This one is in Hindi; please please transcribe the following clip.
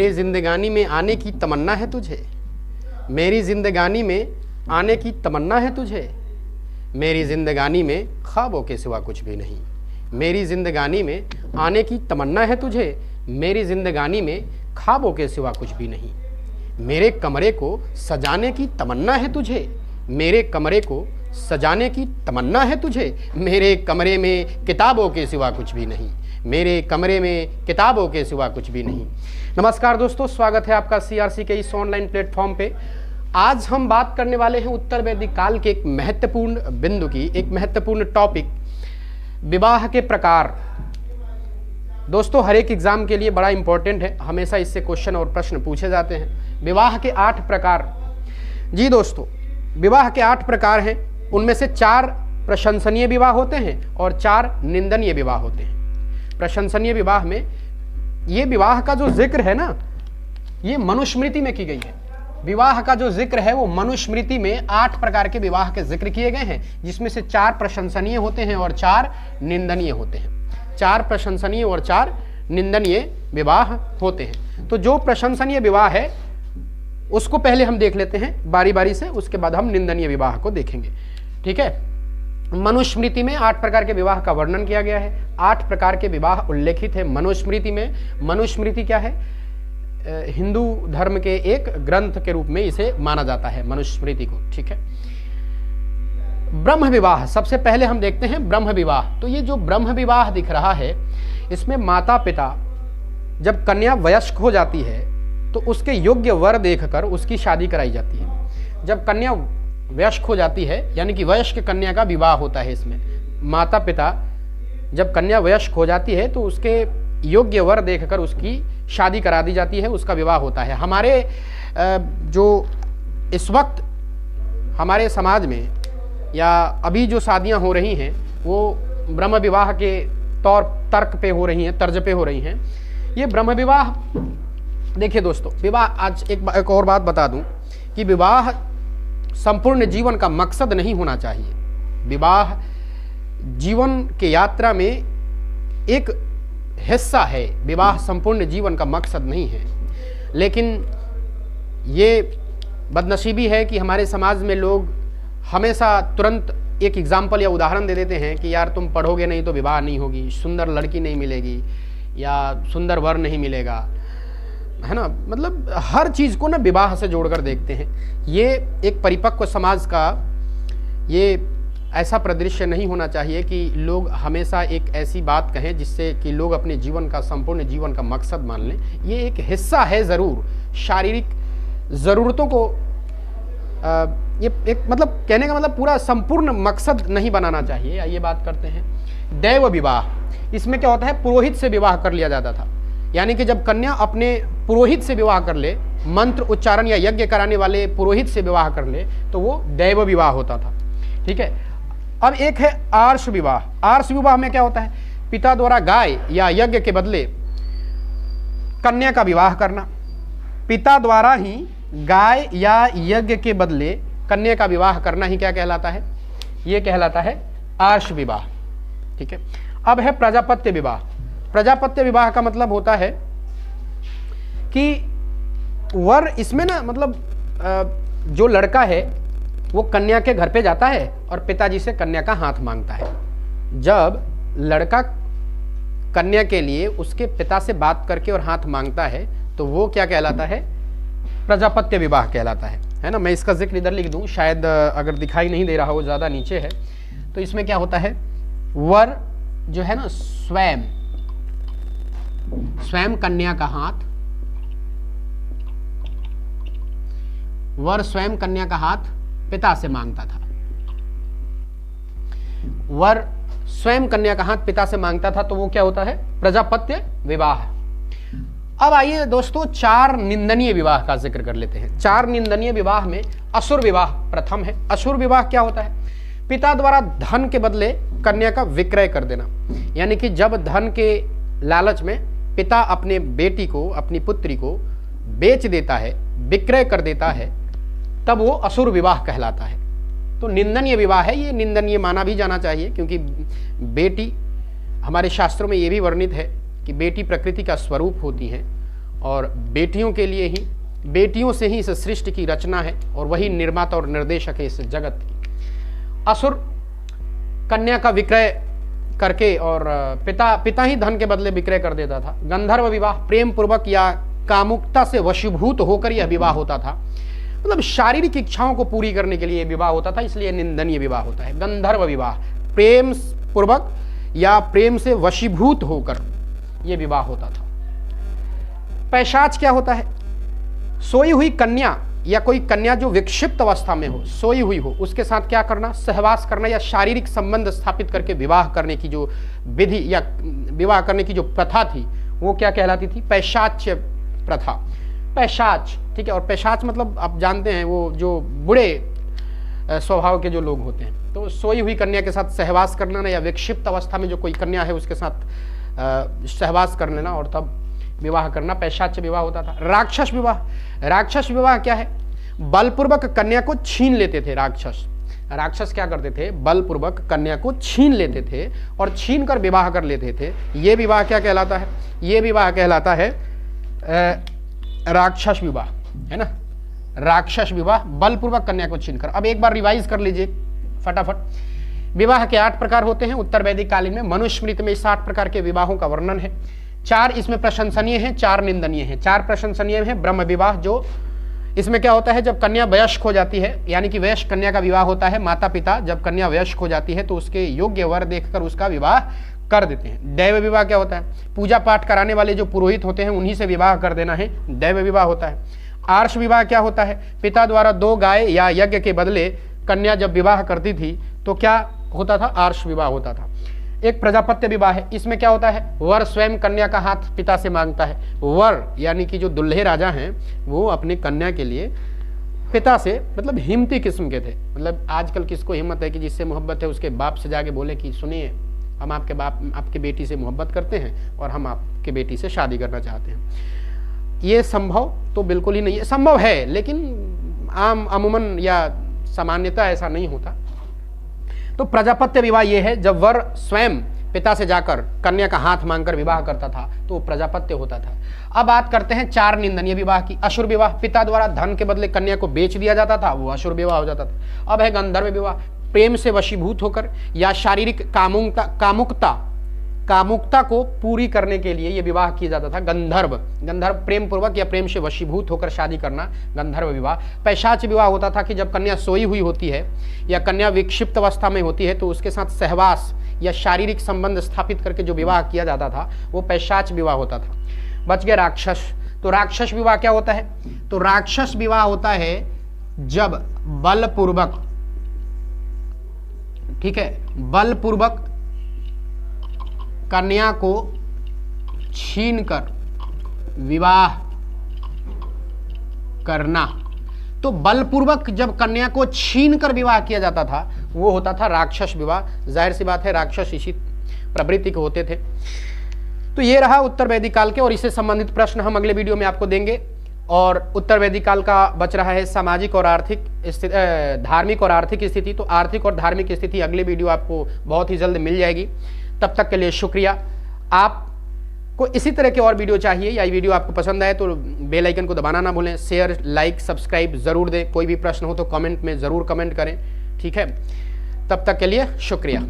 मेरी जिंदगानी में आने की तमन्ना है तुझे, मेरी जिंदगानी में आने की तमन्ना है तुझे, मेरी जिंदगानी में ख्वाबों के सिवा कुछ भी नहीं। मेरी जिंदगानी में आने की तमन्ना है तुझे, मेरी जिंदगानी में ख्वाबों के सिवा कुछ भी नहीं। मेरे कमरे को सजाने की तमन्ना है तुझे, मेरे कमरे को सजाने की तमन्ना है तुझे, मेरे कमरे में किताबों के सिवा कुछ भी नहीं, मेरे कमरे में किताबों के सिवा कुछ भी नहीं। नमस्कार दोस्तों, स्वागत है आपका CRC के इस ऑनलाइन प्लेटफॉर्म पे। आज हम बात करने वाले हैं उत्तर वैदिक काल के एक महत्वपूर्ण बिंदु की, एक महत्वपूर्ण टॉपिक, विवाह के प्रकार। दोस्तों, हर एक एग्जाम के लिए बड़ा इंपॉर्टेंट है, हमेशा इससे क्वेश्चन और प्रश्न पूछे जाते हैं। विवाह के 8 प्रकार। जी दोस्तों, विवाह के 8 प्रकार हैं। उनमें से 4 प्रशंसनीय विवाह होते हैं और 4 निंदनीय विवाह होते हैं। प्रशंसनीय विवाह में ये विवाह का जो जिक्र है ना, ये मनुस्मृति में की गई है। विवाह का जो जिक्र है वो मनुस्मृति में 8 प्रकार के विवाह के जिक्र किए गए हैं, जिसमें से 4 प्रशंसनीय होते हैं और 4 निंदनीय होते हैं। 4 प्रशंसनीय और 4 निंदनीय विवाह होते हैं। तो जो प्रशंसनीय विवाह है उसको पहले हम देख लेते हैं बारी बारी से, उसके बाद हम निंदनीय विवाह को देखेंगे। ठीक है। मनुस्मृति में 8 प्रकार के विवाह का वर्णन किया गया है। 8 प्रकार के विवाह उल्लेखित है मनुस्मृति में। मनुस्मृति क्या है? हिंदू धर्म के एक ग्रंथ के रूप में इसे माना जाता है, मनुस्मृति को। ठीक है। ब्रह्म विवाह सबसे पहले हम देखते हैं। ब्रह्म विवाह, तो ये जो ब्रह्म विवाह दिख रहा है, इसमें माता पिता जब कन्या वयस्क हो जाती है तो उसके योग्य वर देखकर उसकी शादी कराई जाती है। जब कन्या वयस्क हो जाती है, यानी कि वयस्क कन्या का विवाह होता है। इसमें माता पिता जब कन्या वयस्क हो जाती है तो उसके योग्य वर देखकर उसकी शादी करा दी जाती है, उसका विवाह होता है। हमारे जो इस वक्त हमारे समाज में या अभी जो शादियां हो रही हैं वो ब्रह्म विवाह के तर्क पे हो रही हैं, तर्ज पे हो रही हैं। ये ब्रह्म विवाह, देखिए दोस्तों, विवाह, आज एक और बात बता दूं कि विवाह संपूर्ण जीवन का मकसद नहीं होना चाहिए। विवाह जीवन के यात्रा में एक हिस्सा है, विवाह संपूर्ण जीवन का मकसद नहीं है। लेकिन ये बदनसीबी है कि हमारे समाज में लोग हमेशा तुरंत एक एग्जाम्पल या उदाहरण दे देते हैं कि यार तुम पढ़ोगे नहीं तो विवाह नहीं होगी, सुंदर लड़की नहीं मिलेगी या सुंदर वर नहीं मिलेगा, है ना। मतलब हर चीज़ को ना विवाह से जोड़कर देखते हैं। ये एक परिपक्व समाज का ये ऐसा परिदृश्य नहीं होना चाहिए कि लोग हमेशा एक ऐसी बात कहें जिससे कि लोग अपने जीवन का, संपूर्ण जीवन का मकसद मान लें। ये एक हिस्सा है ज़रूर, शारीरिक ज़रूरतों को ये एक मतलब कहने का मतलब पूरा संपूर्ण मकसद नहीं बनाना चाहिए। आइए बात करते हैं दैव विवाह। इसमें क्या होता है? पुरोहित से विवाह कर लिया जाता था, यानी कि जब कन्या अपने पुरोहित से विवाह कर ले, मंत्र उच्चारण या यज्ञ कराने वाले पुरोहित से विवाह कर ले, तो वो दैव विवाह होता था। ठीक है। अब एक है आर्ष विवाह। आर्ष विवाह में क्या होता है? पिता द्वारा गाय या यज्ञ के बदले कन्या का विवाह करना। पिता द्वारा ही गाय या यज्ञ के बदले कन्या का विवाह करना ही क्या कहलाता है? ये कहलाता है आर्ष विवाह। ठीक है। अब है प्रजापत्य विवाह। प्रजापत्य विवाह का मतलब होता है कि वर, इसमें ना मतलब जो लड़का है वो कन्या के घर पे जाता है और पिताजी से कन्या का हाथ मांगता है। जब लड़का कन्या के लिए उसके पिता से बात करके और हाथ मांगता है तो वो क्या कहलाता है? प्रजापत्य विवाह कहलाता है ना। मैं इसका जिक्र इधर लिख दूं, शायद अगर दिखाई नहीं दे रहा हो, ज़्यादा नीचे है। तो इसमें क्या होता है? वर जो है ना, स्वयं कन्या का हाथ, वर स्वयं कन्या का हाथ पिता से मांगता था। वर स्वयं कन्या का हाथ पिता से मांगता था, तो वो क्या होता है? प्रजापत्य विवाह। अब आइए दोस्तों 4 निंदनीय विवाह का जिक्र कर लेते हैं। 4 निंदनीय विवाह में असुर विवाह प्रथम है। असुर विवाह क्या होता है? पिता द्वारा धन के बदले कन्या का विक्रय कर देना, यानी कि जब धन के लालच में पिता अपने बेटी को, अपनी पुत्री को बेच देता है, विक्रय कर देता है, तब वो असुर विवाह कहलाता है। तो निंदनीय विवाह है, ये निंदनीय माना भी जाना चाहिए, क्योंकि बेटी, हमारे शास्त्रों में ये भी वर्णित है कि बेटी प्रकृति का स्वरूप होती हैं और बेटियों के लिए ही, बेटियों से ही इस सृष्टि की रचना है और वही निर्माता और निर्देशक है इस जगत की। असुर कन्या का विक्रय करके और पिता ही धन के बदले विक्रय कर देता था। गंधर्व विवाह प्रेम पूर्वक या कामुकता से वशीभूत होकर यह विवाह होता था, मतलब शारीरिक इच्छाओं को पूरी करने के लिए यह विवाह होता था, इसलिए निंदनीय विवाह होता है। गंधर्व विवाह प्रेम पूर्वक या प्रेम से वशीभूत होकर यह विवाह होता था। पैशाच क्या होता है? सोई हुई कन्या या कोई कन्या जो विक्षिप्त अवस्था में हो, सोई हुई हो, उसके साथ क्या करना? सहवास करना या शारीरिक संबंध स्थापित करके विवाह करने की जो विधि या विवाह करने की जो प्रथा थी वो क्या कहलाती थी? पैशाच्य प्रथा। पैशाच, ठीक है। और पैशाच मतलब आप जानते हैं वो जो बुरे स्वभाव के जो लोग होते हैं। तो सोई हुई कन्या के साथ सहवास कर लेना या विक्षिप्त अवस्था में जो कोई कन्या है उसके साथ सहवास कर लेना और तब विवाह करना पैशाच्य विवाह होता था। राक्षस विवाह, राक्षस विवाह क्या है? बलपूर्वक कन्या को छीन लेते थे राक्षस क्या करते थे? बलपूर्वक कन्या को छीन लेते थे और छीन कर विवाह कर लेते थे। ये विवाह क्या कहलाता है? ये विवाह कहलाता है राक्षस विवाह, है ना। राक्षस विवाह बलपूर्वक कन्या को छीनकर। अब एक बार रिवाइज कर लीजिए फटाफट। विवाह के 8 प्रकार होते हैं उत्तर वैदिक कालीन में। मनुस्मृति में 60 प्रकार के विवाहों का वर्णन है। 4 इसमें प्रशंसनीय हैं, 4 निंदनीय हैं। 4 प्रशंसनीय हैं। ब्रह्म विवाह, जो इसमें क्या होता है? जब कन्या वयस्क हो जाती है, यानी कि वयस्क कन्या का विवाह होता है। माता पिता जब कन्या वयस्क हो जाती है तो उसके योग्य वर देखकर उसका विवाह कर देते हैं। दैव विवाह क्या होता है? पूजा पाठ कराने वाले जो पुरोहित होते हैं उन्हीं से विवाह कर देना है, दैव विवाह होता है। आर्ष विवाह क्या होता है? पिता द्वारा 2 गाय या यज्ञ के बदले कन्या जब विवाह करती थी तो क्या होता था? आर्ष विवाह होता था। एक प्रजापत्य विवाह है। इसमें क्या होता है? वर स्वयं कन्या का हाथ पिता से मांगता है। वर यानी कि जो दुल्हे राजा हैं वो अपनी कन्या के लिए पिता से, मतलब हिम्मती किस्म के थे। मतलब आजकल किसको हिम्मत है कि जिससे मोहब्बत है उसके बाप से जाके बोले कि सुनिए हम आपके बेटी से मोहब्बत करते हैं और हम आपके बेटी से शादी करना चाहते हैं। ये संभव तो बिल्कुल ही नहीं है। संभव है लेकिन अमूमन या सामान्यतः ऐसा नहीं होता। तो प्रजापत्य विवाह ये है जब वर स्वयं पिता से जाकर कन्या का हाथ मांगकर विवाह करता था तो प्रजापत्य होता था। अब बात करते हैं 4 निंदनीय विवाह की। असुर विवाह, पिता द्वारा धन के बदले कन्या को बेच दिया जाता था, वो असुर विवाह हो जाता था। अब है गंधर्व विवाह, प्रेम से वशीभूत होकर या शारीरिक कामुकता को पूरी करने के लिए यह विवाह किया जाता था। गंधर्व प्रेम पूर्वक या प्रेम से वशीभूत होकर शादी करना, गंधर्व विवाह। पैशाच विवाह होता था कि जब कन्या सोई हुई होती है या कन्या विक्षिप्त अवस्था में होती है तो उसके साथ सहवास या शारीरिक संबंध स्थापित करके जो विवाह किया जाता था वो पैशाच विवाह होता था। बच गया राक्षस। तो राक्षस विवाह क्या होता है? तो राक्षस विवाह होता है जब बलपूर्वक, ठीक है, बलपूर्वक कन्या को छीनकर विवाह करना। तो बलपूर्वक जब कन्या को छीनकर विवाह किया जाता था वो होता था राक्षस विवाह। जाहिर सी बात है राक्षस इसी प्रवृत्ति के होते थे। तो ये रहा उत्तर वैदिक काल के और इससे संबंधित प्रश्न हम अगले वीडियो में आपको देंगे। और उत्तर वैदिक काल का बच रहा है सामाजिक और आर्थिक स्थिति, धार्मिक और आर्थिक स्थिति। तो आर्थिक और धार्मिक स्थिति अगले वीडियो आपको बहुत ही जल्द मिल जाएगी। तब तक के लिए शुक्रिया। आपको इसी तरह के और वीडियो चाहिए या ये वीडियो आपको पसंद आए तो बेल आइकन को दबाना ना भूलें। शेयर, लाइक, सब्सक्राइब जरूर दें। कोई भी प्रश्न हो तो कमेंट में ज़रूर कमेंट करें, ठीक है। तब तक के लिए शुक्रिया।